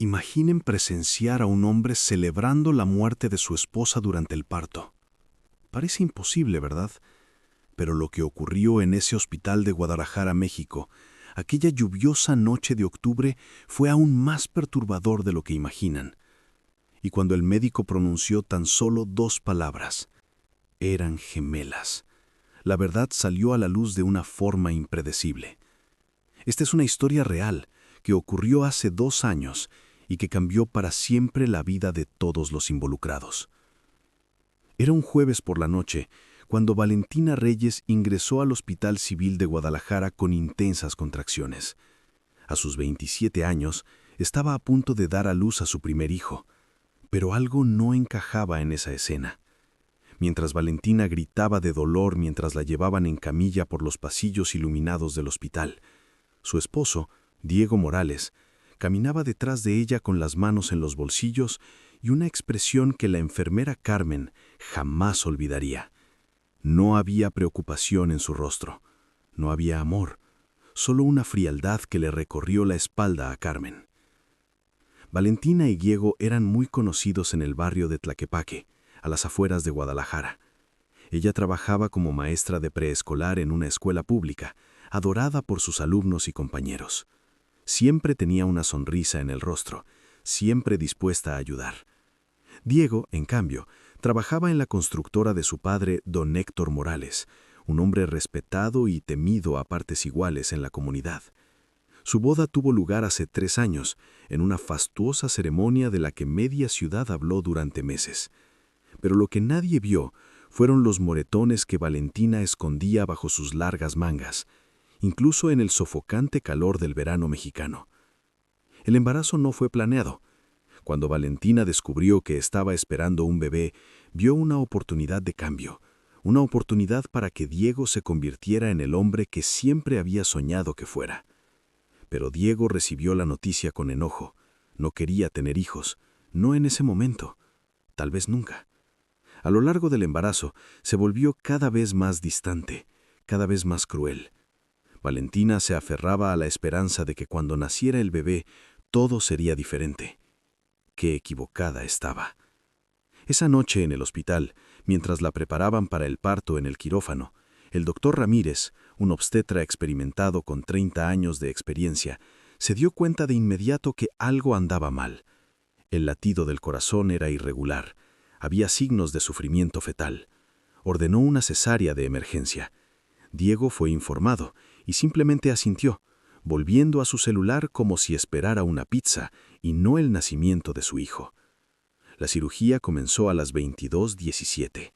Imaginen presenciar a un hombre celebrando la muerte de su esposa durante el parto. Parece imposible, ¿verdad? Pero lo que ocurrió en ese hospital de Guadalajara, México, aquella lluviosa noche de octubre, fue aún más perturbador de lo que imaginan. Y cuando el médico pronunció tan solo 2 palabras, eran gemelas. La verdad salió a la luz de una forma impredecible. Esta es una historia real que ocurrió hace 2 años y que cambió para siempre la vida de todos los involucrados. Era un jueves por la noche cuando Valentina Reyes ingresó al Hospital Civil de Guadalajara con intensas contracciones. A sus 27 años, estaba a punto de dar a luz a su primer hijo, pero algo no encajaba en esa escena. Mientras Valentina gritaba de dolor mientras la llevaban en camilla por los pasillos iluminados del hospital, su esposo, Diego Morales, caminaba detrás de ella con las manos en los bolsillos y una expresión que la enfermera Carmen jamás olvidaría. No había preocupación en su rostro, no había amor, solo una frialdad que le recorrió la espalda a Carmen. Valentina y Diego eran muy conocidos en el barrio de Tlaquepaque, a las afueras de Guadalajara. Ella trabajaba como maestra de preescolar en una escuela pública, adorada por sus alumnos y compañeros. Siempre tenía una sonrisa en el rostro, siempre dispuesta a ayudar. Diego, en cambio, trabajaba en la constructora de su padre, don Héctor Morales, un hombre respetado y temido a partes iguales en la comunidad. Su boda tuvo lugar hace 3 años, en una fastuosa ceremonia de la que media ciudad habló durante meses. Pero lo que nadie vio fueron los moretones que Valentina escondía bajo sus largas mangas, incluso en el sofocante calor del verano mexicano. El embarazo no fue planeado. Cuando Valentina descubrió que estaba esperando un bebé, vio una oportunidad de cambio, una oportunidad para que Diego se convirtiera en el hombre que siempre había soñado que fuera. Pero Diego recibió la noticia con enojo. No quería tener hijos, no en ese momento, tal vez nunca. A lo largo del embarazo, se volvió cada vez más distante, cada vez más cruel. Valentina se aferraba a la esperanza de que cuando naciera el bebé, todo sería diferente. Qué equivocada estaba. Esa noche en el hospital, mientras la preparaban para el parto en el quirófano, el doctor Ramírez, un obstetra experimentado con 30 años de experiencia, se dio cuenta de inmediato que algo andaba mal. El latido del corazón era irregular. Había signos de sufrimiento fetal. Ordenó una cesárea de emergencia. Diego fue informado y simplemente asintió, volviendo a su celular como si esperara una pizza y no el nacimiento de su hijo. La cirugía comenzó a las 22:17.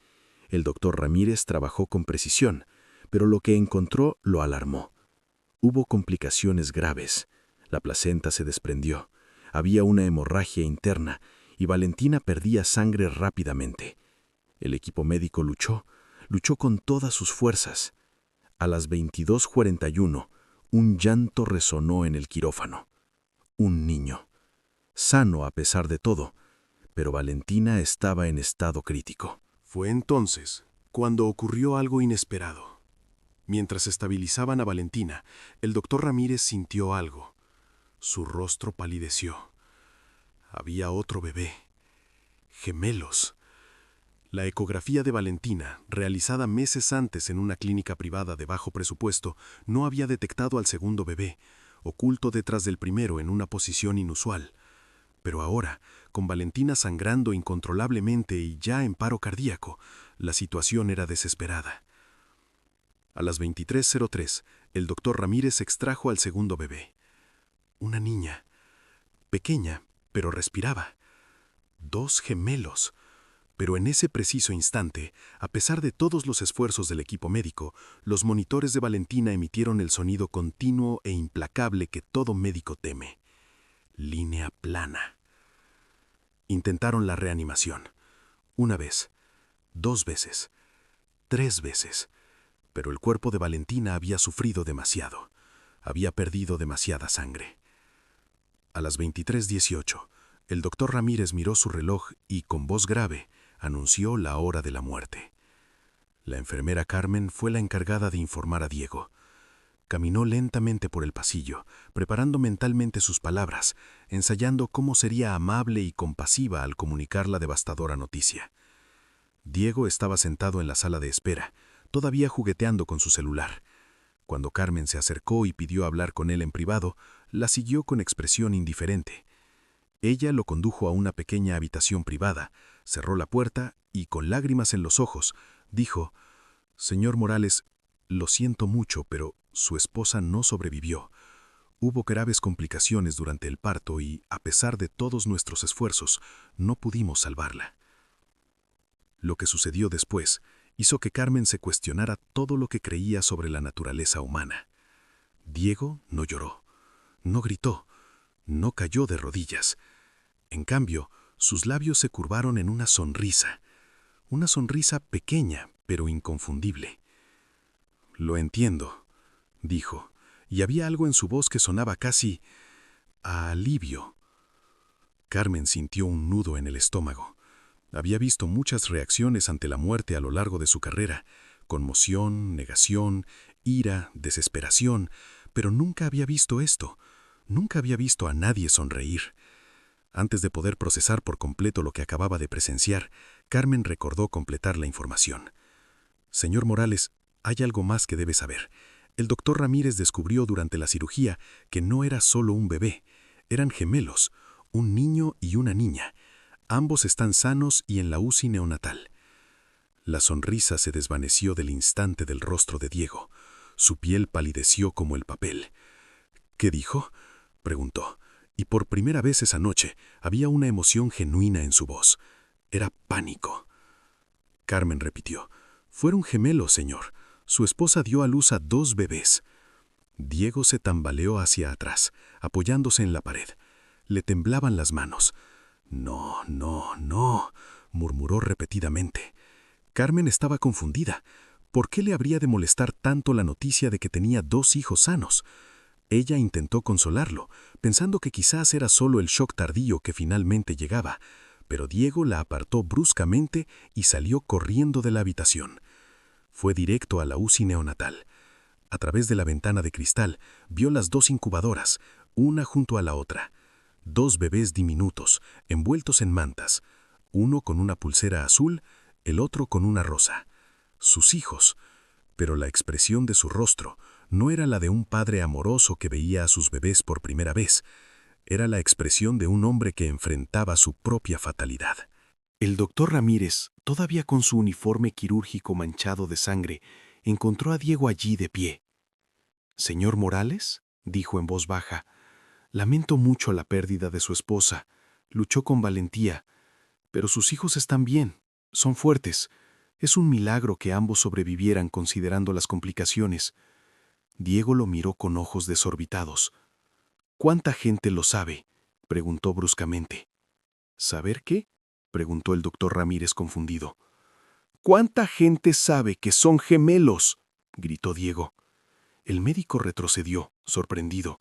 El doctor Ramírez trabajó con precisión, pero lo que encontró lo alarmó. Hubo complicaciones graves. La placenta se desprendió. Había una hemorragia interna y Valentina perdía sangre rápidamente. El equipo médico luchó con todas sus fuerzas. A las 22:41, un llanto resonó en el quirófano. Un niño. Sano a pesar de todo, pero Valentina estaba en estado crítico. Fue entonces cuando ocurrió algo inesperado. Mientras estabilizaban a Valentina, el doctor Ramírez sintió algo. Su rostro palideció. Había otro bebé. Gemelos. La ecografía de Valentina, realizada meses antes en una clínica privada de bajo presupuesto, no había detectado al segundo bebé, oculto detrás del primero en una posición inusual. Pero ahora, con Valentina sangrando incontrolablemente y ya en paro cardíaco, la situación era desesperada. A las 23:03, el doctor Ramírez extrajo al segundo bebé. Una niña. Pequeña, pero respiraba. 2 gemelos. Pero en ese preciso instante, a pesar de todos los esfuerzos del equipo médico, los monitores de Valentina emitieron el sonido continuo e implacable que todo médico teme. Línea plana. Intentaron la reanimación. 1 vez, 2 veces, 3 veces. Pero el cuerpo de Valentina había sufrido demasiado. Había perdido demasiada sangre. A las 23:18, el doctor Ramírez miró su reloj y, con voz grave, anunció la hora de la muerte. La enfermera Carmen fue la encargada de informar a Diego. Caminó lentamente por el pasillo, preparando mentalmente sus palabras, ensayando cómo sería amable y compasiva al comunicar la devastadora noticia. Diego estaba sentado en la sala de espera, todavía jugueteando con su celular. Cuando Carmen se acercó y pidió hablar con él en privado, la siguió con expresión indiferente. Ella lo condujo a una pequeña habitación privada, cerró la puerta y, con lágrimas en los ojos, dijo: «Señor Morales, lo siento mucho, pero su esposa no sobrevivió. Hubo graves complicaciones durante el parto y, a pesar de todos nuestros esfuerzos, no pudimos salvarla». Lo que sucedió después hizo que Carmen se cuestionara todo lo que creía sobre la naturaleza humana. Diego no lloró, no gritó, no cayó de rodillas. En cambio, sus labios se curvaron en una sonrisa pequeña pero inconfundible. «Lo entiendo», dijo, y había algo en su voz que sonaba casi a alivio. Carmen sintió un nudo en el estómago. Había visto muchas reacciones ante la muerte a lo largo de su carrera: conmoción, negación, ira, desesperación, pero nunca había visto esto. Nunca había visto a nadie sonreír. Antes de poder procesar por completo lo que acababa de presenciar, Carmen recordó completar la información. «Señor Morales, hay algo más que debe saber. El doctor Ramírez descubrió durante la cirugía que no era solo un bebé, eran gemelos, un niño y una niña. Ambos están sanos y en la UCI neonatal». La sonrisa se desvaneció del instante del rostro de Diego. Su piel palideció como el papel. «¿Qué dijo?», preguntó, y por primera vez esa noche había una emoción genuina en su voz. Era pánico. Carmen repitió: «Fueron gemelos, señor. Su esposa dio a luz a 2 bebés». Diego se tambaleó hacia atrás, apoyándose en la pared. Le temblaban las manos. «No, no, no», murmuró repetidamente. Carmen estaba confundida. ¿Por qué le habría de molestar tanto la noticia de que tenía 2 hijos sanos? Ella intentó consolarlo, pensando que quizás era solo el shock tardío que finalmente llegaba, pero Diego la apartó bruscamente y salió corriendo de la habitación. Fue directo a la UCI neonatal. A través de la ventana de cristal vio las 2 incubadoras, una junto a la otra. 2 bebés diminutos, envueltos en mantas, uno con una pulsera azul, el otro con una rosa. Sus hijos. Pero la expresión de su rostro no era la de un padre amoroso que veía a sus bebés por primera vez. Era la expresión de un hombre que enfrentaba su propia fatalidad. El doctor Ramírez, todavía con su uniforme quirúrgico manchado de sangre, encontró a Diego allí de pie. «Señor Morales», dijo en voz baja, «lamento mucho la pérdida de su esposa. Luchó con valentía, pero sus hijos están bien, son fuertes. Es un milagro que ambos sobrevivieran considerando las complicaciones». Diego lo miró con ojos desorbitados. «¿Cuánta gente lo sabe?», preguntó bruscamente. «¿Saber qué?», preguntó el doctor Ramírez confundido. «¿Cuánta gente sabe que son gemelos?», gritó Diego. El médico retrocedió, sorprendido.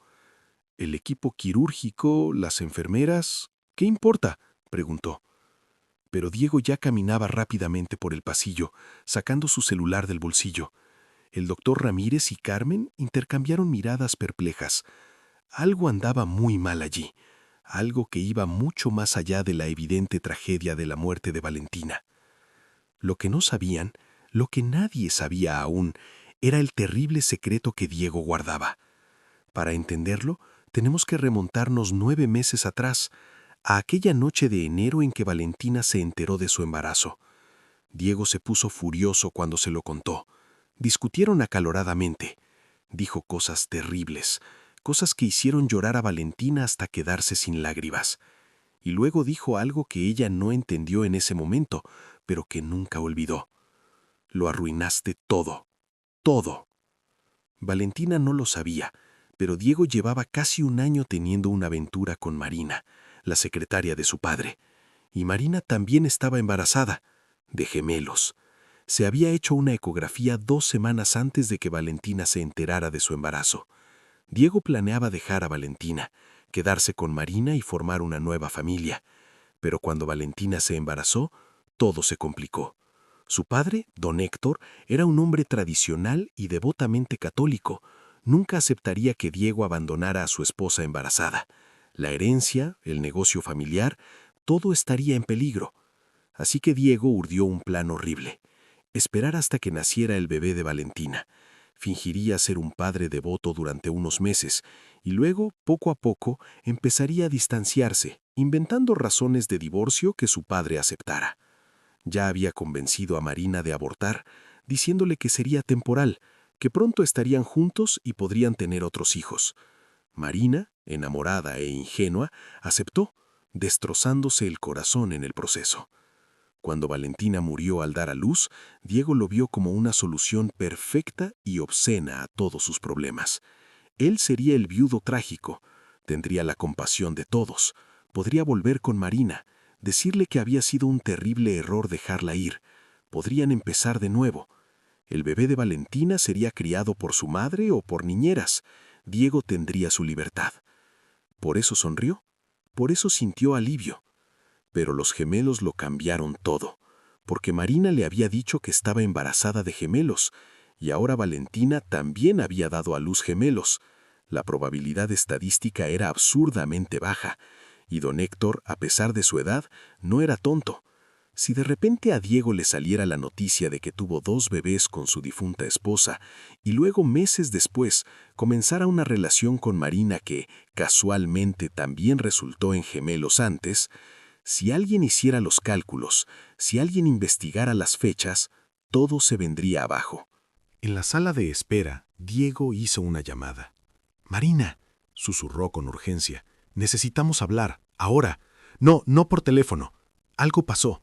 «¿El equipo quirúrgico, las enfermeras? ¿Qué importa?», preguntó. Pero Diego ya caminaba rápidamente por el pasillo, sacando su celular del bolsillo. El doctor Ramírez y Carmen intercambiaron miradas perplejas. Algo andaba muy mal allí, algo que iba mucho más allá de la evidente tragedia de la muerte de Valentina. Lo que no sabían, lo que nadie sabía aún, era el terrible secreto que Diego guardaba. Para entenderlo, tenemos que remontarnos 9 meses atrás, a aquella noche de enero en que Valentina se enteró de su embarazo. Diego se puso furioso cuando se lo contó. Discutieron acaloradamente. Dijo cosas terribles, cosas que hicieron llorar a Valentina hasta quedarse sin lágrimas. Y luego dijo algo que ella no entendió en ese momento, pero que nunca olvidó. «Lo arruinaste todo, todo». Valentina no lo sabía, pero Diego llevaba casi un año teniendo una aventura con Marina, la secretaria de su padre. Y Marina también estaba embarazada, de gemelos. Se había hecho una ecografía 2 semanas antes de que Valentina se enterara de su embarazo. Diego planeaba dejar a Valentina, quedarse con Marina y formar una nueva familia. Pero cuando Valentina se embarazó, todo se complicó. Su padre, don Héctor, era un hombre tradicional y devotamente católico. Nunca aceptaría que Diego abandonara a su esposa embarazada. La herencia, el negocio familiar, todo estaría en peligro. Así que Diego urdió un plan horrible. Esperar hasta que naciera el bebé de Valentina. Fingiría ser un padre devoto durante unos meses y luego, poco a poco, empezaría a distanciarse, inventando razones de divorcio que su padre aceptara. Ya había convencido a Marina de abortar, diciéndole que sería temporal, que pronto estarían juntos y podrían tener otros hijos. Marina, enamorada e ingenua, aceptó, destrozándose el corazón en el proceso. Cuando Valentina murió al dar a luz, Diego lo vio como una solución perfecta y obscena a todos sus problemas. Él sería el viudo trágico, tendría la compasión de todos, podría volver con Marina, decirle que había sido un terrible error dejarla ir. Podrían empezar de nuevo. El bebé de Valentina sería criado por su madre o por niñeras. Diego tendría su libertad. Por eso sonrió, por eso sintió alivio. Pero los gemelos lo cambiaron todo, porque Marina le había dicho que estaba embarazada de gemelos, y ahora Valentina también había dado a luz gemelos. La probabilidad estadística era absurdamente baja, y don Héctor, a pesar de su edad, no era tonto. Si de repente a Diego le saliera la noticia de que tuvo 2 bebés con su difunta esposa, y luego meses después comenzara una relación con Marina que, casualmente, también resultó en gemelos antes, si alguien hiciera los cálculos, si alguien investigara las fechas, todo se vendría abajo. En la sala de espera, Diego hizo una llamada. «Marina», susurró con urgencia, «necesitamos hablar, ahora. No por teléfono. Algo pasó».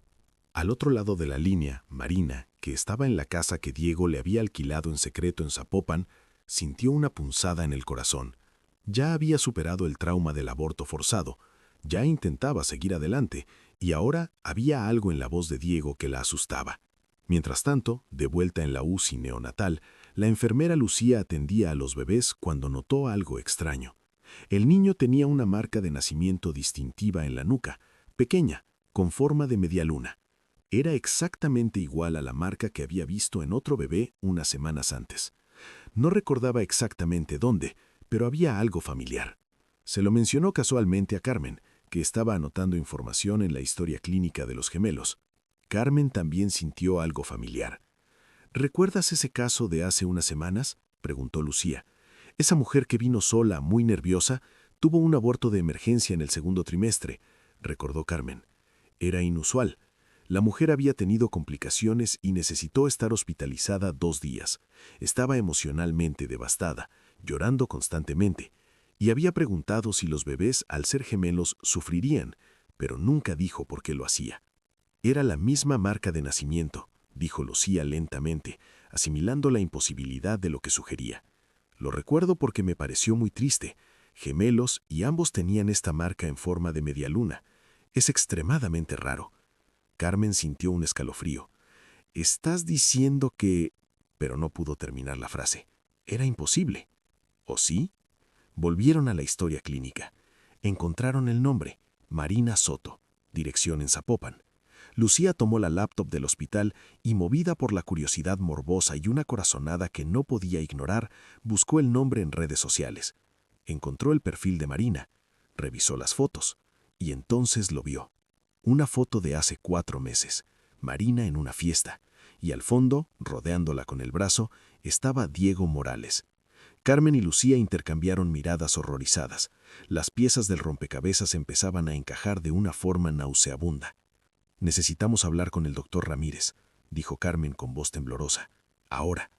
Al otro lado de la línea, Marina, que estaba en la casa que Diego le había alquilado en secreto en Zapopan, sintió una punzada en el corazón. Ya había superado el trauma del aborto forzado, ya intentaba seguir adelante, y ahora había algo en la voz de Diego que la asustaba. Mientras tanto, de vuelta en la UCI neonatal, la enfermera Lucía atendía a los bebés cuando notó algo extraño. El niño tenía una marca de nacimiento distintiva en la nuca, pequeña, con forma de media luna. Era exactamente igual a la marca que había visto en otro bebé unas semanas antes. No recordaba exactamente dónde, pero había algo familiar. Se lo mencionó casualmente a Carmen, que estaba anotando información en la historia clínica de los gemelos. Carmen también sintió algo familiar. «¿Recuerdas ese caso de hace unas semanas?», preguntó Lucía. «Esa mujer que vino sola, muy nerviosa, tuvo un aborto de emergencia en el segundo trimestre», recordó Carmen. Era inusual. La mujer había tenido complicaciones y necesitó estar hospitalizada 2 días. Estaba emocionalmente devastada, llorando constantemente, y había preguntado si los bebés, al ser gemelos, sufrirían, pero nunca dijo por qué lo hacía. «Era la misma marca de nacimiento», dijo Lucía lentamente, asimilando la imposibilidad de lo que sugería. «Lo recuerdo porque me pareció muy triste. Gemelos y ambos tenían esta marca en forma de media luna. Es extremadamente raro». Carmen sintió un escalofrío. «¿Estás diciendo que...?» Pero no pudo terminar la frase. Era imposible. ¿O sí? Volvieron a la historia clínica. Encontraron el nombre, Marina Soto, dirección en Zapopan. Lucía tomó la laptop del hospital y, movida por la curiosidad morbosa y una corazonada que no podía ignorar, buscó el nombre en redes sociales. Encontró el perfil de Marina, revisó las fotos, y entonces lo vio. Una foto de hace 4 meses, Marina en una fiesta, y al fondo, rodeándola con el brazo, estaba Diego Morales. Carmen y Lucía intercambiaron miradas horrorizadas. Las piezas del rompecabezas empezaban a encajar de una forma nauseabunda. «Necesitamos hablar con el doctor Ramírez», dijo Carmen con voz temblorosa. «Ahora».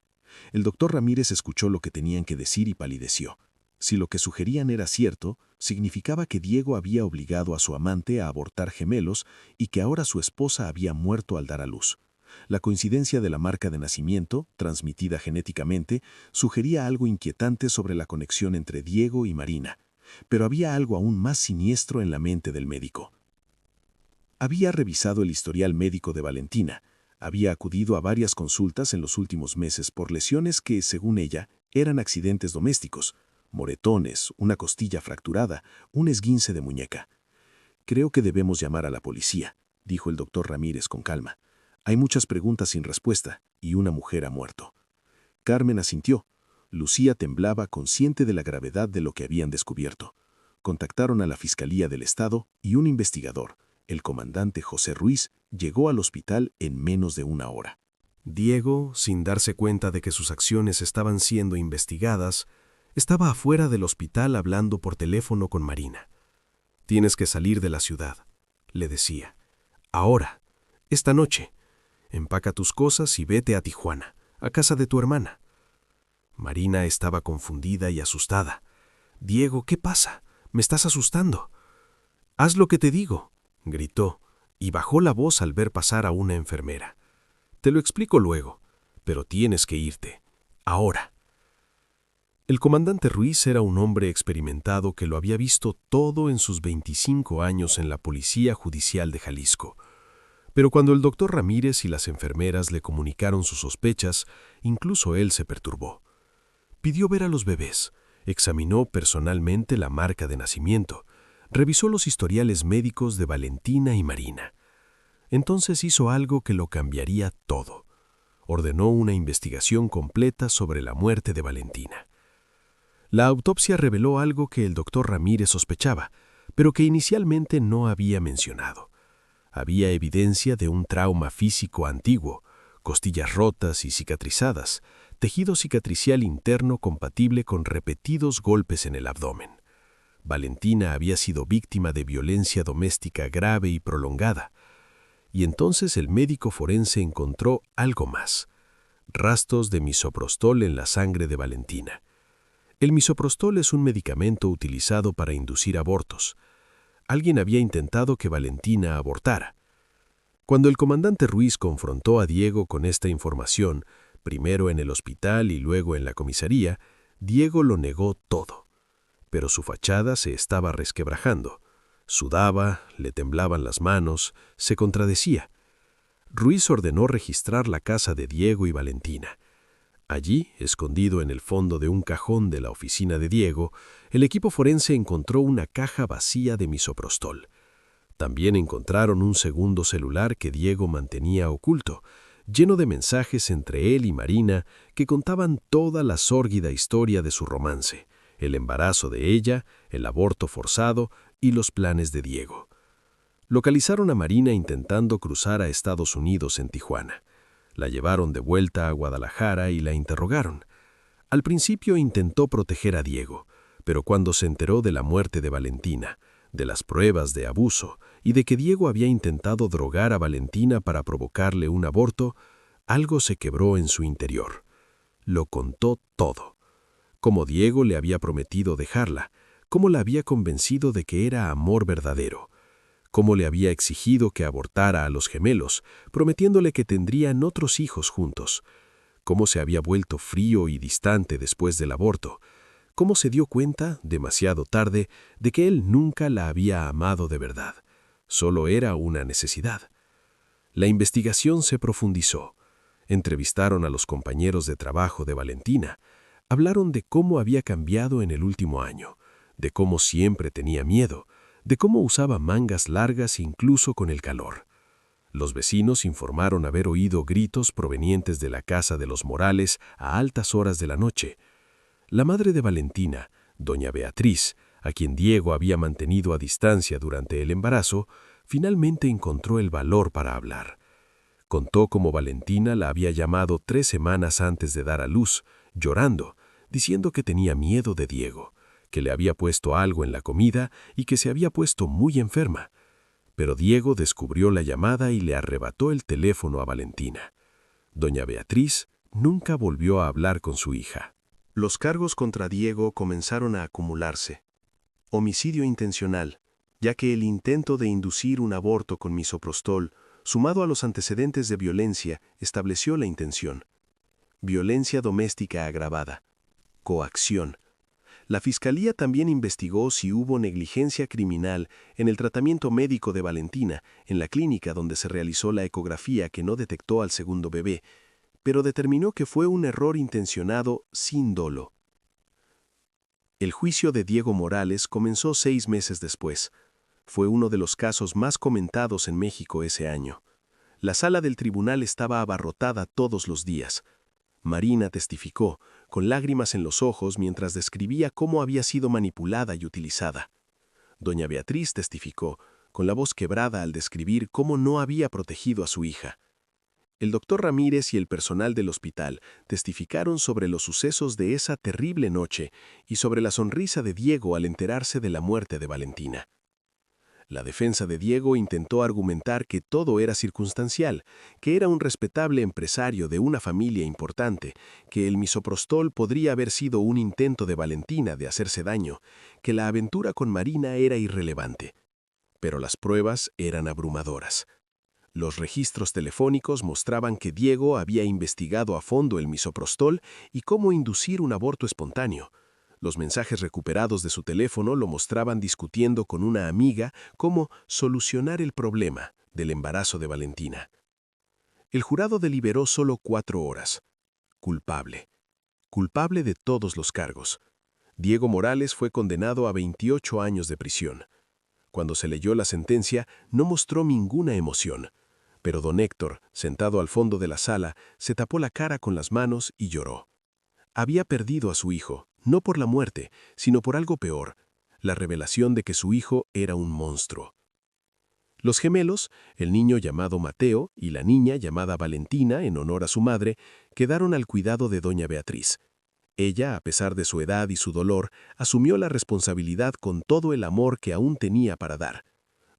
El doctor Ramírez escuchó lo que tenían que decir y palideció. Si lo que sugerían era cierto, significaba que Diego había obligado a su amante a abortar gemelos y que ahora su esposa había muerto al dar a luz. La coincidencia de la marca de nacimiento, transmitida genéticamente, sugería algo inquietante sobre la conexión entre Diego y Marina, pero había algo aún más siniestro en la mente del médico. Había revisado el historial médico de Valentina, había acudido a varias consultas en los últimos meses por lesiones que, según ella, eran accidentes domésticos, moretones, una costilla fracturada, un esguince de muñeca. «Creo que debemos llamar a la policía», dijo el doctor Ramírez con calma. «Hay muchas preguntas sin respuesta y una mujer ha muerto». Carmen asintió. Lucía temblaba, consciente de la gravedad de lo que habían descubierto. Contactaron a la Fiscalía del Estado y un investigador, el comandante José Ruiz, llegó al hospital en menos de una hora. Diego, sin darse cuenta de que sus acciones estaban siendo investigadas, estaba afuera del hospital hablando por teléfono con Marina. «Tienes que salir de la ciudad», le decía. «Ahora, esta noche. Empaca tus cosas y vete a Tijuana, a casa de tu hermana». Marina estaba confundida y asustada. «Diego, ¿qué pasa? Me estás asustando». «Haz lo que te digo», gritó, y bajó la voz al ver pasar a una enfermera. «Te lo explico luego, pero tienes que irte. Ahora». El comandante Ruiz era un hombre experimentado que lo había visto todo en sus 25 años en la Policía Judicial de Jalisco. Pero cuando el doctor Ramírez y las enfermeras le comunicaron sus sospechas, incluso él se perturbó. Pidió ver a los bebés, examinó personalmente la marca de nacimiento, revisó los historiales médicos de Valentina y Marina. Entonces hizo algo que lo cambiaría todo. Ordenó una investigación completa sobre la muerte de Valentina. La autopsia reveló algo que el doctor Ramírez sospechaba, pero que inicialmente no había mencionado. Había evidencia de un trauma físico antiguo, costillas rotas y cicatrizadas, tejido cicatricial interno compatible con repetidos golpes en el abdomen. Valentina había sido víctima de violencia doméstica grave y prolongada. Y entonces el médico forense encontró algo más: rastros de misoprostol en la sangre de Valentina. El misoprostol es un medicamento utilizado para inducir abortos. Alguien había intentado que Valentina abortara. Cuando el comandante Ruiz confrontó a Diego con esta información, primero en el hospital y luego en la comisaría, Diego lo negó todo. Pero su fachada se estaba resquebrajando. Sudaba, le temblaban las manos, se contradecía. Ruiz ordenó registrar la casa de Diego y Valentina. Allí, escondido en el fondo de un cajón de la oficina de Diego, el equipo forense encontró una caja vacía de misoprostol. También encontraron un segundo celular que Diego mantenía oculto, lleno de mensajes entre él y Marina que contaban toda la sórdida historia de su romance, el embarazo de ella, el aborto forzado y los planes de Diego. Localizaron a Marina intentando cruzar a Estados Unidos en Tijuana. La llevaron de vuelta a Guadalajara y la interrogaron. Al principio intentó proteger a Diego, pero cuando se enteró de la muerte de Valentina, de las pruebas de abuso y de que Diego había intentado drogar a Valentina para provocarle un aborto, algo se quebró en su interior. Lo contó todo. Cómo Diego le había prometido dejarla, cómo la había convencido de que era amor verdadero, cómo le había exigido que abortara a los gemelos, prometiéndole que tendrían otros hijos juntos, cómo se había vuelto frío y distante después del aborto, cómo se dio cuenta, demasiado tarde, de que él nunca la había amado de verdad. Solo era una necesidad. La investigación se profundizó. Entrevistaron a los compañeros de trabajo de Valentina. Hablaron de cómo había cambiado en el último año, de cómo siempre tenía miedo, de cómo usaba mangas largas incluso con el calor. Los vecinos informaron haber oído gritos provenientes de la casa de los Morales a altas horas de la noche. La madre de Valentina, doña Beatriz, a quien Diego había mantenido a distancia durante el embarazo, finalmente encontró el valor para hablar. Contó cómo Valentina la había llamado 3 semanas antes de dar a luz, llorando, diciendo que tenía miedo de Diego, que le había puesto algo en la comida y que se había puesto muy enferma. Pero Diego descubrió la llamada y le arrebató el teléfono a Valentina. Doña Beatriz nunca volvió a hablar con su hija. Los cargos contra Diego comenzaron a acumularse. Homicidio intencional, ya que el intento de inducir un aborto con misoprostol, sumado a los antecedentes de violencia, estableció la intención. Violencia doméstica agravada. Coacción. La Fiscalía también investigó si hubo negligencia criminal en el tratamiento médico de Valentina, en la clínica donde se realizó la ecografía que no detectó al segundo bebé, pero determinó que fue un error intencionado sin dolo. El juicio de Diego Morales comenzó 6 meses después. Fue uno de los casos más comentados en México ese año. La sala del tribunal estaba abarrotada todos los días. Marina testificó, con lágrimas en los ojos mientras describía cómo había sido manipulada y utilizada. Doña Beatriz testificó, con la voz quebrada al describir cómo no había protegido a su hija. El doctor Ramírez y el personal del hospital testificaron sobre los sucesos de esa terrible noche y sobre la sonrisa de Diego al enterarse de la muerte de Valentina. La defensa de Diego intentó argumentar que todo era circunstancial, que era un respetable empresario de una familia importante, que el misoprostol podría haber sido un intento de Valentina de hacerse daño, que la aventura con Marina era irrelevante. Pero las pruebas eran abrumadoras. Los registros telefónicos mostraban que Diego había investigado a fondo el misoprostol y cómo inducir un aborto espontáneo. Los mensajes recuperados de su teléfono lo mostraban discutiendo con una amiga cómo solucionar el problema del embarazo de Valentina. El jurado deliberó solo 4 horas. Culpable. Culpable de todos los cargos. Diego Morales fue condenado a 28 años de prisión. Cuando se leyó la sentencia, no mostró ninguna emoción. Pero don Héctor, sentado al fondo de la sala, se tapó la cara con las manos y lloró. Había perdido a su hijo, no por la muerte, sino por algo peor, la revelación de que su hijo era un monstruo. Los gemelos, el niño llamado Mateo y la niña llamada Valentina, en honor a su madre, quedaron al cuidado de doña Beatriz. Ella, a pesar de su edad y su dolor, asumió la responsabilidad con todo el amor que aún tenía para dar.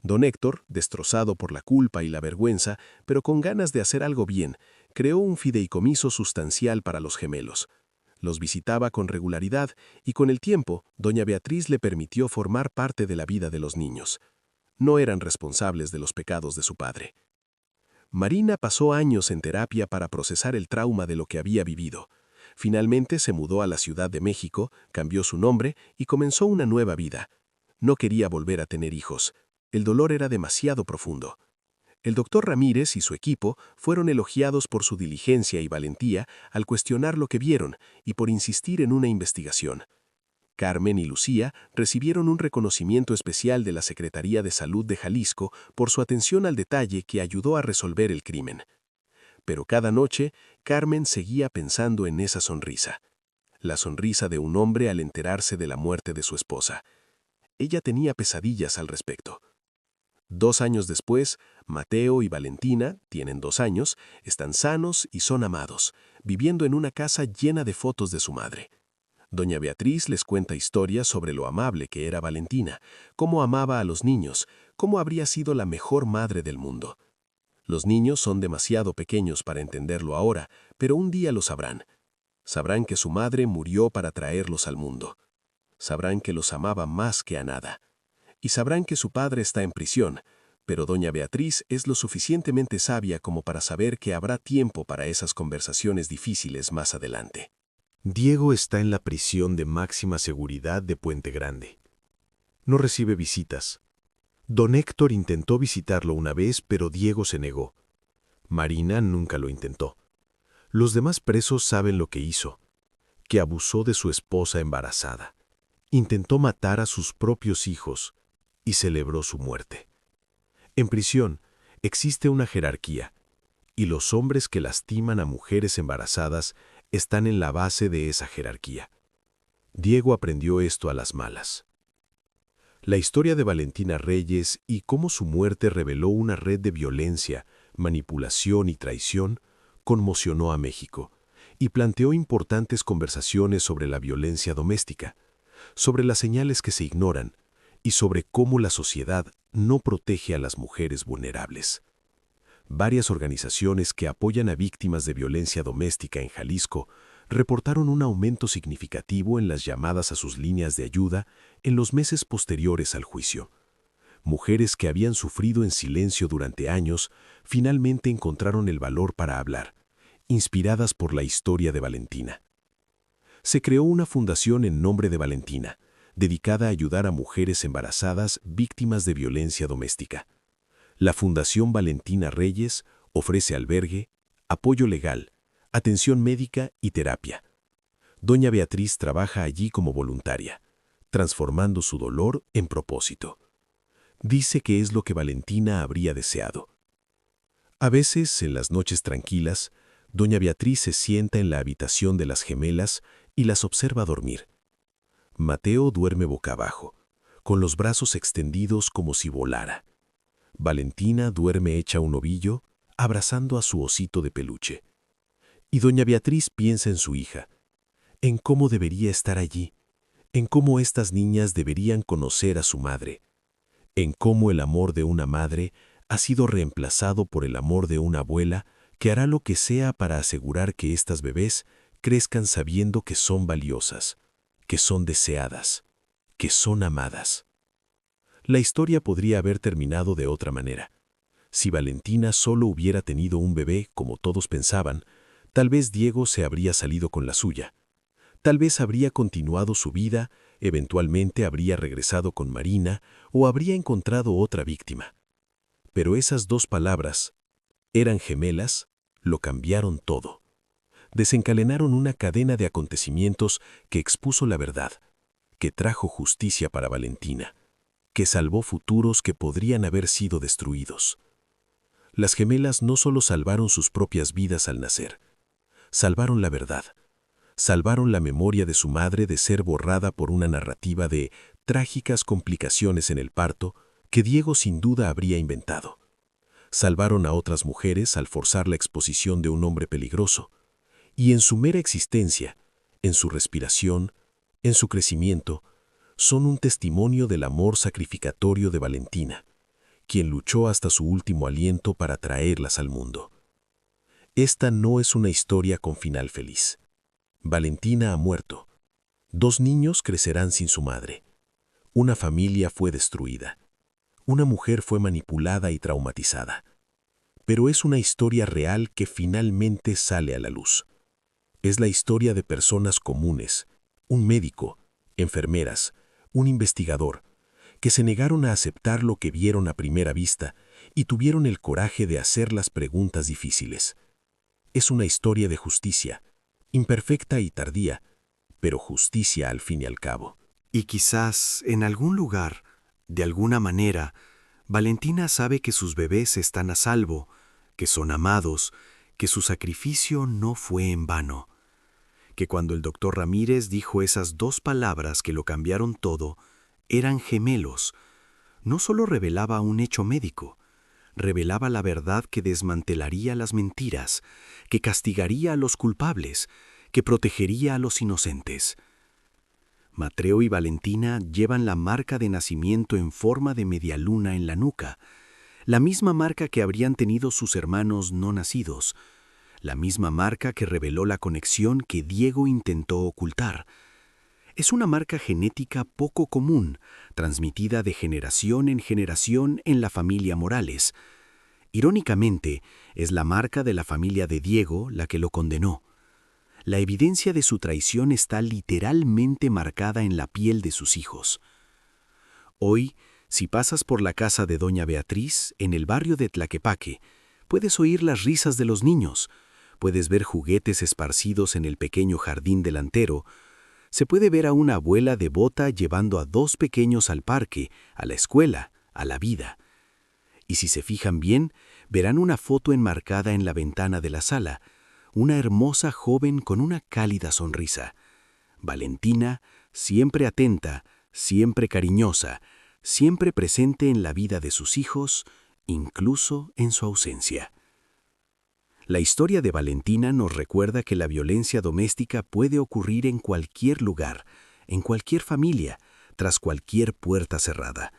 Don Héctor, destrozado por la culpa y la vergüenza, pero con ganas de hacer algo bien, creó un fideicomiso sustancial para los gemelos. Los visitaba con regularidad y con el tiempo, doña Beatriz le permitió formar parte de la vida de los niños. No eran responsables de los pecados de su padre. Marina pasó años en terapia para procesar el trauma de lo que había vivido. Finalmente se mudó a la Ciudad de México, cambió su nombre y comenzó una nueva vida. No quería volver a tener hijos. El dolor era demasiado profundo. El doctor Ramírez y su equipo fueron elogiados por su diligencia y valentía al cuestionar lo que vieron y por insistir en una investigación. Carmen y Lucía recibieron un reconocimiento especial de la Secretaría de Salud de Jalisco por su atención al detalle que ayudó a resolver el crimen. Pero cada noche, Carmen seguía pensando en esa sonrisa. La sonrisa de un hombre al enterarse de la muerte de su esposa. Ella tenía pesadillas al respecto. 2 años después, Mateo y Valentina, tienen 2 años, están sanos y son amados, viviendo en una casa llena de fotos de su madre. Doña Beatriz les cuenta historias sobre lo amable que era Valentina, cómo amaba a los niños, cómo habría sido la mejor madre del mundo. Los niños son demasiado pequeños para entenderlo ahora, pero un día lo sabrán. Sabrán que su madre murió para traerlos al mundo. Sabrán que los amaba más que a nada. Y sabrán que su padre está en prisión, pero doña Beatriz es lo suficientemente sabia como para saber que habrá tiempo para esas conversaciones difíciles más adelante. Diego está en la prisión de máxima seguridad de Puente Grande. No recibe visitas. Don Héctor intentó visitarlo una vez, pero Diego se negó. Marina nunca lo intentó. Los demás presos saben lo que hizo, que abusó de su esposa embarazada. Intentó matar a sus propios hijos y celebró su muerte. En prisión existe una jerarquía, y los hombres que lastiman a mujeres embarazadas están en la base de esa jerarquía. Diego aprendió esto a las malas. La historia de Valentina Reyes y cómo su muerte reveló una red de violencia, manipulación y traición conmocionó a México y planteó importantes conversaciones sobre la violencia doméstica, sobre las señales que se ignoran y sobre cómo la sociedad no protege a las mujeres vulnerables. Varias organizaciones que apoyan a víctimas de violencia doméstica en Jalisco reportaron un aumento significativo en las llamadas a sus líneas de ayuda en los meses posteriores al juicio. Mujeres que habían sufrido en silencio durante años finalmente encontraron el valor para hablar, inspiradas por la historia de Valentina. Se creó una fundación en nombre de Valentina, dedicada a ayudar a mujeres embarazadas víctimas de violencia doméstica. La Fundación Valentina Reyes ofrece albergue, apoyo legal, atención médica y terapia. Doña Beatriz trabaja allí como voluntaria, transformando su dolor en propósito. Dice que es lo que Valentina habría deseado. A veces, en las noches tranquilas, Doña Beatriz se sienta en la habitación de las gemelas y las observa dormir. Mateo duerme boca abajo, con los brazos extendidos como si volara. Valentina duerme hecha un ovillo, abrazando a su osito de peluche. Y doña Beatriz piensa en su hija, en cómo debería estar allí, en cómo estas niñas deberían conocer a su madre, en cómo el amor de una madre ha sido reemplazado por el amor de una abuela que hará lo que sea para asegurar que estas bebés crezcan sabiendo que son valiosas, que son deseadas, que son amadas. La historia podría haber terminado de otra manera. Si Valentina solo hubiera tenido un bebé, como todos pensaban, tal vez Diego se habría salido con la suya. Tal vez habría continuado su vida, eventualmente habría regresado con Marina o habría encontrado otra víctima. Pero esas dos palabras, eran gemelas, lo cambiaron todo. Desencadenaron una cadena de acontecimientos que expuso la verdad, que trajo justicia para Valentina, que salvó futuros que podrían haber sido destruidos. Las gemelas no solo salvaron sus propias vidas al nacer, salvaron la verdad, salvaron la memoria de su madre de ser borrada por una narrativa de trágicas complicaciones en el parto que Diego sin duda habría inventado. Salvaron a otras mujeres al forzar la exposición de un hombre peligroso, y en su mera existencia, en su respiración, en su crecimiento, son un testimonio del amor sacrificatorio de Valentina, quien luchó hasta su último aliento para traerlas al mundo. Esta no es una historia con final feliz. Valentina ha muerto. 2 niños crecerán sin su madre. Una familia fue destruida. Una mujer fue manipulada y traumatizada. Pero es una historia real que finalmente sale a la luz. Es la historia de personas comunes, un médico, enfermeras, un investigador, que se negaron a aceptar lo que vieron a primera vista y tuvieron el coraje de hacer las preguntas difíciles. Es una historia de justicia, imperfecta y tardía, pero justicia al fin y al cabo. Y quizás, en algún lugar, de alguna manera, Valentina sabe que sus bebés están a salvo, que son amados, que su sacrificio no fue en vano. Que cuando el doctor Ramírez dijo esas 2 palabras que lo cambiaron todo, eran gemelos, no solo revelaba un hecho médico, revelaba la verdad que desmantelaría las mentiras, que castigaría a los culpables, que protegería a los inocentes. Mateo y Valentina llevan la marca de nacimiento en forma de media luna en la nuca, la misma marca que habrían tenido sus hermanos no nacidos, la misma marca que reveló la conexión que Diego intentó ocultar. Es una marca genética poco común, transmitida de generación en la familia Morales. Irónicamente, es la marca de la familia de Diego la que lo condenó. La evidencia de su traición está literalmente marcada en la piel de sus hijos. Hoy, si pasas por la casa de doña Beatriz, en el barrio de Tlaquepaque, puedes oír las risas de los niños, puedes ver juguetes esparcidos en el pequeño jardín delantero, se puede ver a una abuela devota llevando a 2 pequeños al parque, a la escuela, a la vida. Y si se fijan bien, verán una foto enmarcada en la ventana de la sala, una hermosa joven con una cálida sonrisa. Valentina, siempre atenta, siempre cariñosa, siempre presente en la vida de sus hijos, incluso en su ausencia. La historia de Valentina nos recuerda que la violencia doméstica puede ocurrir en cualquier lugar, en cualquier familia, tras cualquier puerta cerrada.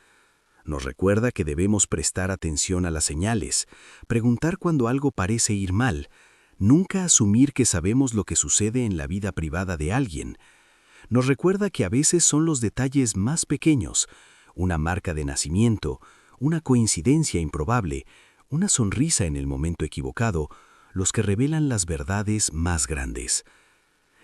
Nos recuerda que debemos prestar atención a las señales, preguntar cuando algo parece ir mal, nunca asumir que sabemos lo que sucede en la vida privada de alguien. Nos recuerda que a veces son los detalles más pequeños, una marca de nacimiento, una coincidencia improbable, una sonrisa en el momento equivocado, los que revelan las verdades más grandes.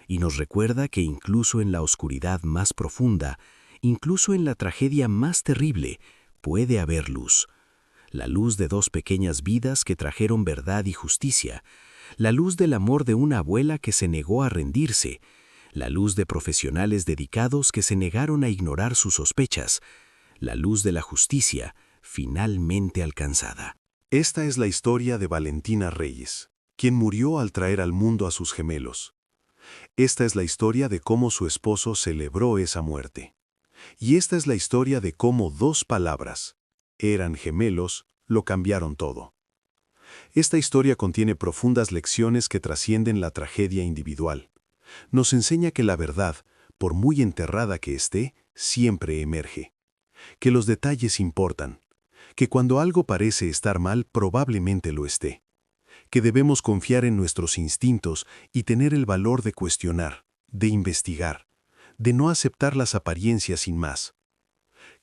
Y nos recuerda que incluso en la oscuridad más profunda, incluso en la tragedia más terrible, puede haber luz. La luz de 2 pequeñas vidas que trajeron verdad y justicia, la luz del amor de una abuela que se negó a rendirse, la luz de profesionales dedicados que se negaron a ignorar sus sospechas, la luz de la justicia finalmente alcanzada. Esta es la historia de Valentina Reyes, quien murió al traer al mundo a sus gemelos. Esta es la historia de cómo su esposo celebró esa muerte. Y esta es la historia de cómo 2 palabras, eran gemelos, lo cambiaron todo. Esta historia contiene profundas lecciones que trascienden la tragedia individual. Nos enseña que la verdad, por muy enterrada que esté, siempre emerge. Que los detalles importan. Que cuando algo parece estar mal, probablemente lo esté. Que debemos confiar en nuestros instintos y tener el valor de cuestionar, de investigar, de no aceptar las apariencias sin más.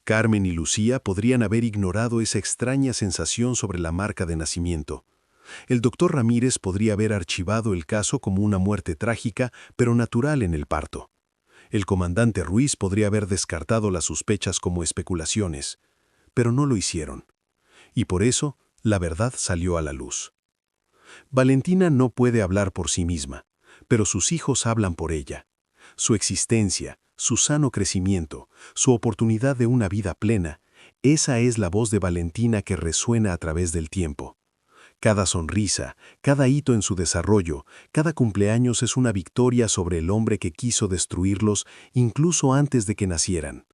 Carmen y Lucía podrían haber ignorado esa extraña sensación sobre la marca de nacimiento. El doctor Ramírez podría haber archivado el caso como una muerte trágica, pero natural en el parto. El comandante Ruiz podría haber descartado las sospechas como especulaciones, pero no lo hicieron. Y por eso, la verdad salió a la luz. Valentina no puede hablar por sí misma, pero sus hijos hablan por ella. Su existencia, su sano crecimiento, su oportunidad de una vida plena, esa es la voz de Valentina que resuena a través del tiempo. Cada sonrisa, cada hito en su desarrollo, cada cumpleaños es una victoria sobre el hombre que quiso destruirlos incluso antes de que nacieran.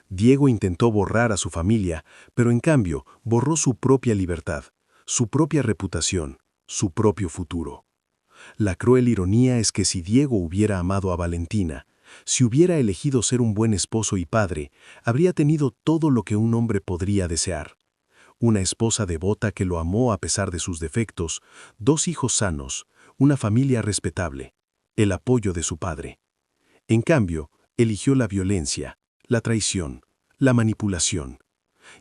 Diego intentó borrar a su familia, pero en cambio borró su propia libertad, su propia reputación, su propio futuro. La cruel ironía es que si Diego hubiera amado a Valentina, si hubiera elegido ser un buen esposo y padre, habría tenido todo lo que un hombre podría desear. Una esposa devota que lo amó a pesar de sus defectos, 2 hijos sanos, una familia respetable, el apoyo de su padre. En cambio, eligió la violencia, la traición, la manipulación.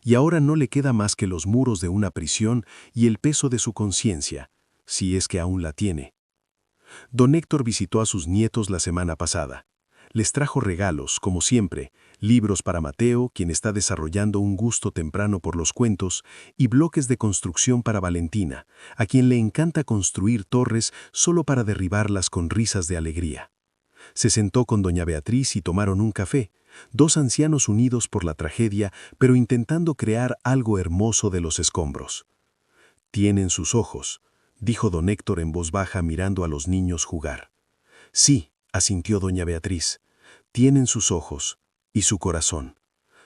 Y ahora no le queda más que los muros de una prisión y el peso de su conciencia, si es que aún la tiene. Don Héctor visitó a sus nietos la semana pasada. Les trajo regalos, como siempre, libros para Mateo, quien está desarrollando un gusto temprano por los cuentos, y bloques de construcción para Valentina, a quien le encanta construir torres solo para derribarlas con risas de alegría. Se sentó con doña Beatriz y tomaron un café, 2 ancianos unidos por la tragedia, pero intentando crear algo hermoso de los escombros. «Tienen sus ojos», dijo don Héctor en voz baja mirando a los niños jugar. «Sí», asintió doña Beatriz, «tienen sus ojos y su corazón.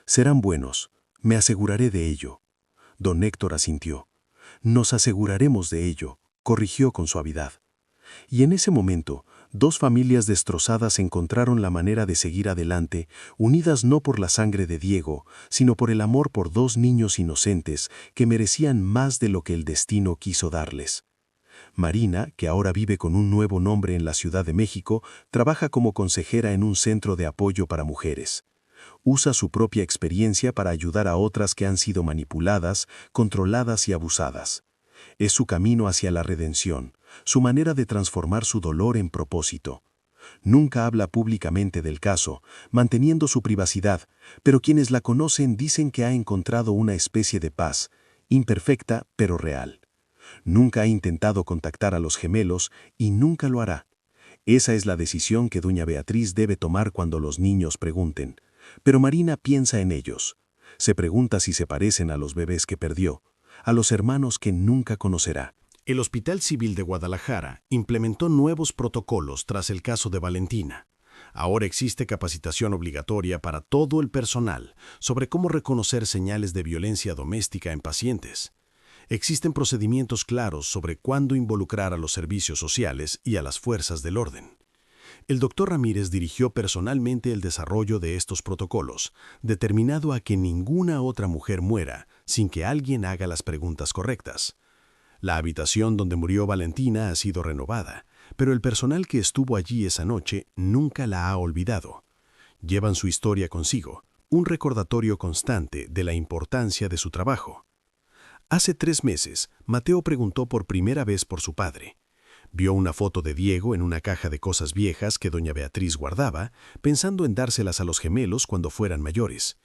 Serán buenos, me aseguraré de ello». Don Héctor asintió. «Nos aseguraremos de ello», corrigió con suavidad. Y en ese momento, 2 familias destrozadas encontraron la manera de seguir adelante, unidas no por la sangre de Diego, sino por el amor por 2 niños inocentes que merecían más de lo que el destino quiso darles. Marina, que ahora vive con un nuevo nombre en la Ciudad de México, trabaja como consejera en un centro de apoyo para mujeres. Usa su propia experiencia para ayudar a otras que han sido manipuladas, controladas y abusadas. Es su camino hacia la redención, su manera de transformar su dolor en propósito. Nunca habla públicamente del caso, manteniendo su privacidad, pero quienes la conocen dicen que ha encontrado una especie de paz, imperfecta pero real. Nunca ha intentado contactar a los gemelos y nunca lo hará. Esa es la decisión que doña Beatriz debe tomar cuando los niños pregunten. Pero Marina piensa en ellos. Se pregunta si se parecen a los bebés que perdió, a los hermanos que nunca conocerá. El Hospital Civil de Guadalajara implementó nuevos protocolos tras el caso de Valentina. Ahora existe capacitación obligatoria para todo el personal sobre cómo reconocer señales de violencia doméstica en pacientes. Existen procedimientos claros sobre cuándo involucrar a los servicios sociales y a las fuerzas del orden. El doctor Ramírez dirigió personalmente el desarrollo de estos protocolos, determinado a que ninguna otra mujer muera sin que alguien haga las preguntas correctas. La habitación donde murió Valentina ha sido renovada, pero el personal que estuvo allí esa noche nunca la ha olvidado. Llevan su historia consigo, un recordatorio constante de la importancia de su trabajo. Hace 3 meses, Mateo preguntó por primera vez por su padre. Vio una foto de Diego en una caja de cosas viejas que doña Beatriz guardaba, pensando en dárselas a los gemelos cuando fueran mayores.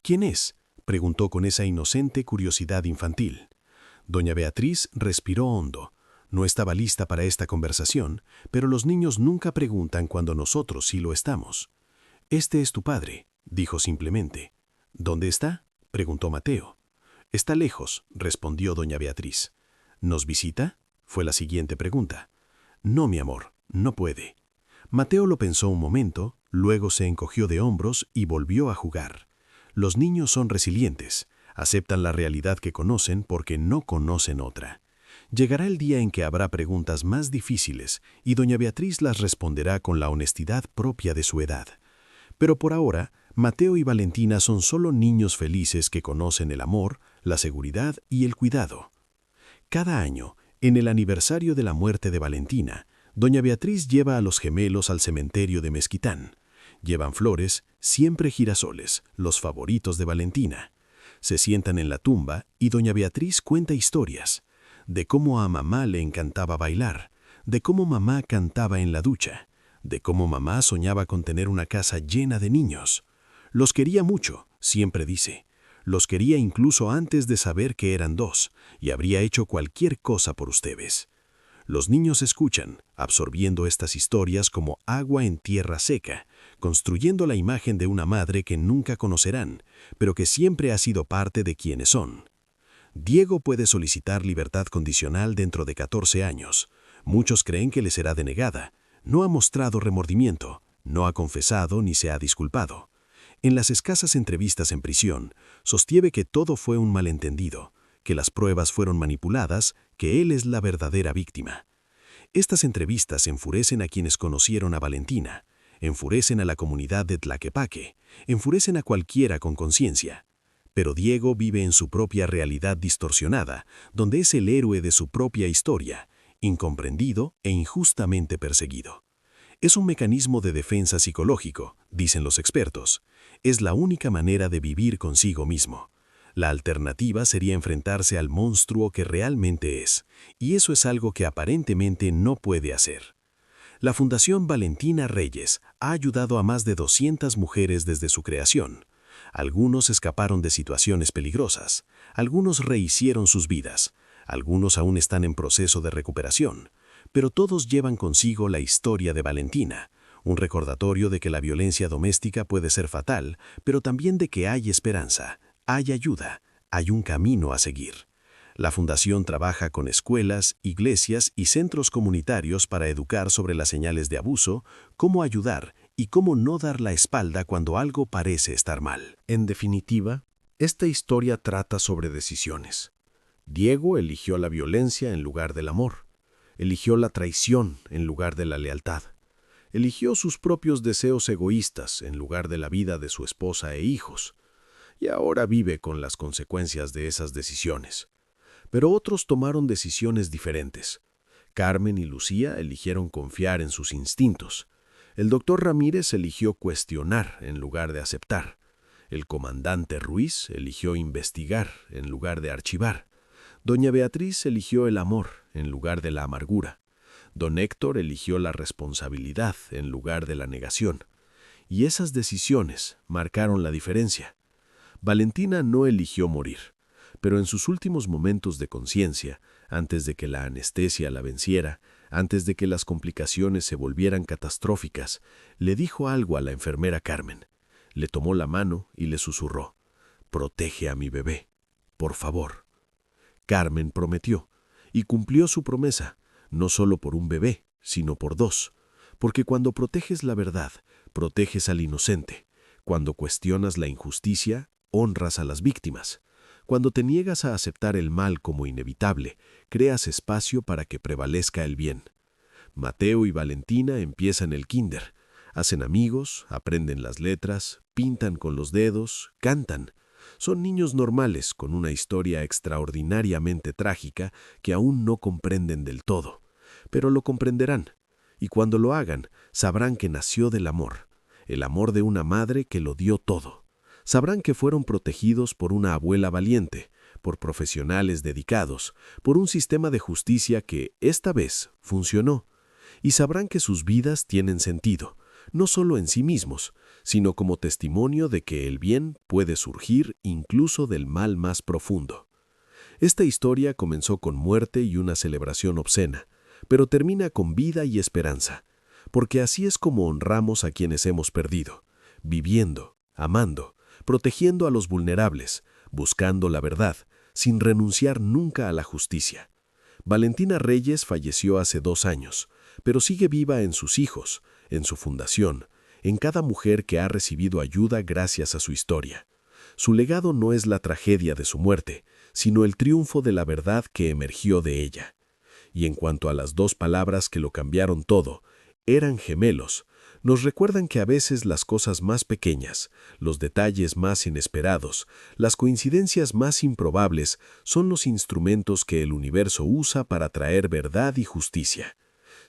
«¿Quién es?», preguntó con esa inocente curiosidad infantil. Doña Beatriz respiró hondo. No estaba lista para esta conversación, pero los niños nunca preguntan cuando nosotros sí lo estamos. «Este es tu padre», dijo simplemente. «¿Dónde está?», preguntó Mateo. «Está lejos», respondió doña Beatriz. «¿Nos visita?», fue la siguiente pregunta. No, mi amor, no puede. Mateo lo pensó un momento, luego se encogió de hombros y volvió a jugar. Los niños son resilientes, aceptan la realidad que conocen porque no conocen otra. Llegará el día en que habrá preguntas más difíciles y doña Beatriz las responderá con la honestidad propia de su edad. Pero por ahora, Mateo y Valentina son solo niños felices que conocen el amor, la seguridad y el cuidado. Cada año, en el aniversario de la muerte de Valentina, doña Beatriz lleva a los gemelos al cementerio de Mezquitán. Llevan flores, siempre girasoles, los favoritos de Valentina. Se sientan en la tumba y doña Beatriz cuenta historias. De cómo a mamá le encantaba bailar, de cómo mamá cantaba en la ducha, de cómo mamá soñaba con tener una casa llena de niños. Los quería mucho, siempre dice. Los quería incluso antes de saber que eran dos, y habría hecho cualquier cosa por ustedes. Los niños escuchan, absorbiendo estas historias como agua en tierra seca, construyendo la imagen de una madre que nunca conocerán, pero que siempre ha sido parte de quienes son. Diego puede solicitar libertad condicional dentro de 14 años. Muchos creen que le será denegada. No ha mostrado remordimiento, no ha confesado ni se ha disculpado. En las escasas entrevistas en prisión, sostiene que todo fue un malentendido, que las pruebas fueron manipuladas, que él es la verdadera víctima. Estas entrevistas enfurecen a quienes conocieron a Valentina, enfurecen a la comunidad de Tlaquepaque, enfurecen a cualquiera con conciencia. Pero Diego vive en su propia realidad distorsionada, donde es el héroe de su propia historia, incomprendido e injustamente perseguido. Es un mecanismo de defensa psicológico, dicen los expertos. Es la única manera de vivir consigo mismo. La alternativa sería enfrentarse al monstruo que realmente es, y eso es algo que aparentemente no puede hacer. La Fundación Valentina Reyes ha ayudado a más de 200 mujeres desde su creación. Algunos escaparon de situaciones peligrosas, algunos rehicieron sus vidas, algunos aún están en proceso de recuperación, pero todos llevan consigo la historia de Valentina, un recordatorio de que la violencia doméstica puede ser fatal, pero también de que hay esperanza, hay ayuda, hay un camino a seguir. La Fundación trabaja con escuelas, iglesias y centros comunitarios para educar sobre las señales de abuso, cómo ayudar y cómo no dar la espalda cuando algo parece estar mal. En definitiva, esta historia trata sobre decisiones. Diego eligió la violencia en lugar del amor. Eligió la traición en lugar de la lealtad. Eligió sus propios deseos egoístas en lugar de la vida de su esposa e hijos. Y ahora vive con las consecuencias de esas decisiones. Pero otros tomaron decisiones diferentes. Carmen y Lucía eligieron confiar en sus instintos. El doctor Ramírez eligió cuestionar en lugar de aceptar. El comandante Ruiz eligió investigar en lugar de archivar. Doña Beatriz eligió el amor en lugar de la amargura. Don Héctor eligió la responsabilidad en lugar de la negación. Y esas decisiones marcaron la diferencia. Valentina no eligió morir, pero en sus últimos momentos de conciencia, antes de que la anestesia la venciera, antes de que las complicaciones se volvieran catastróficas, le dijo algo a la enfermera Carmen. Le tomó la mano y le susurró: «Protege a mi bebé, por favor». Carmen prometió, y cumplió su promesa, no solo por un bebé, sino por dos, porque cuando proteges la verdad, proteges al inocente. Cuando cuestionas la injusticia, honras a las víctimas. Cuando te niegas a aceptar el mal como inevitable, creas espacio para que prevalezca el bien. Mateo y Valentina empiezan el kinder, hacen amigos, aprenden las letras, pintan con los dedos, cantan. Son niños normales con una historia extraordinariamente trágica que aún no comprenden del todo, pero lo comprenderán, y cuando lo hagan, sabrán que nació del amor, el amor de una madre que lo dio todo. Sabrán que fueron protegidos por una abuela valiente, por profesionales dedicados, por un sistema de justicia que, esta vez, funcionó. Y sabrán que sus vidas tienen sentido, no solo en sí mismos, sino como testimonio de que el bien puede surgir incluso del mal más profundo. Esta historia comenzó con muerte y una celebración obscena, pero termina con vida y esperanza, porque así es como honramos a quienes hemos perdido, viviendo, amando, protegiendo a los vulnerables, buscando la verdad, sin renunciar nunca a la justicia. Valentina Reyes falleció hace 2 años, pero sigue viva en sus hijos, en su fundación, en cada mujer que ha recibido ayuda gracias a su historia. Su legado no es la tragedia de su muerte, sino el triunfo de la verdad que emergió de ella. Y en cuanto a las 2 palabras que lo cambiaron todo, eran gemelos, nos recuerdan que a veces las cosas más pequeñas, los detalles más inesperados, las coincidencias más improbables son los instrumentos que el universo usa para traer verdad y justicia.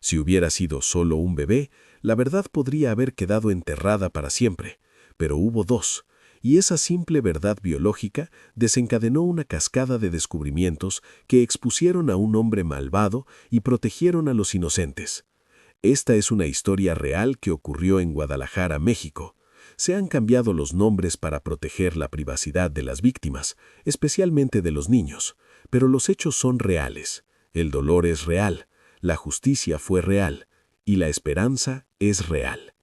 Si hubiera sido solo un bebé, la verdad podría haber quedado enterrada para siempre, pero hubo 2, y esa simple verdad biológica desencadenó una cascada de descubrimientos que expusieron a un hombre malvado y protegieron a los inocentes. Esta es una historia real que ocurrió en Guadalajara, México. Se han cambiado los nombres para proteger la privacidad de las víctimas, especialmente de los niños, pero los hechos son reales. El dolor es real, la justicia fue real y la esperanza es real.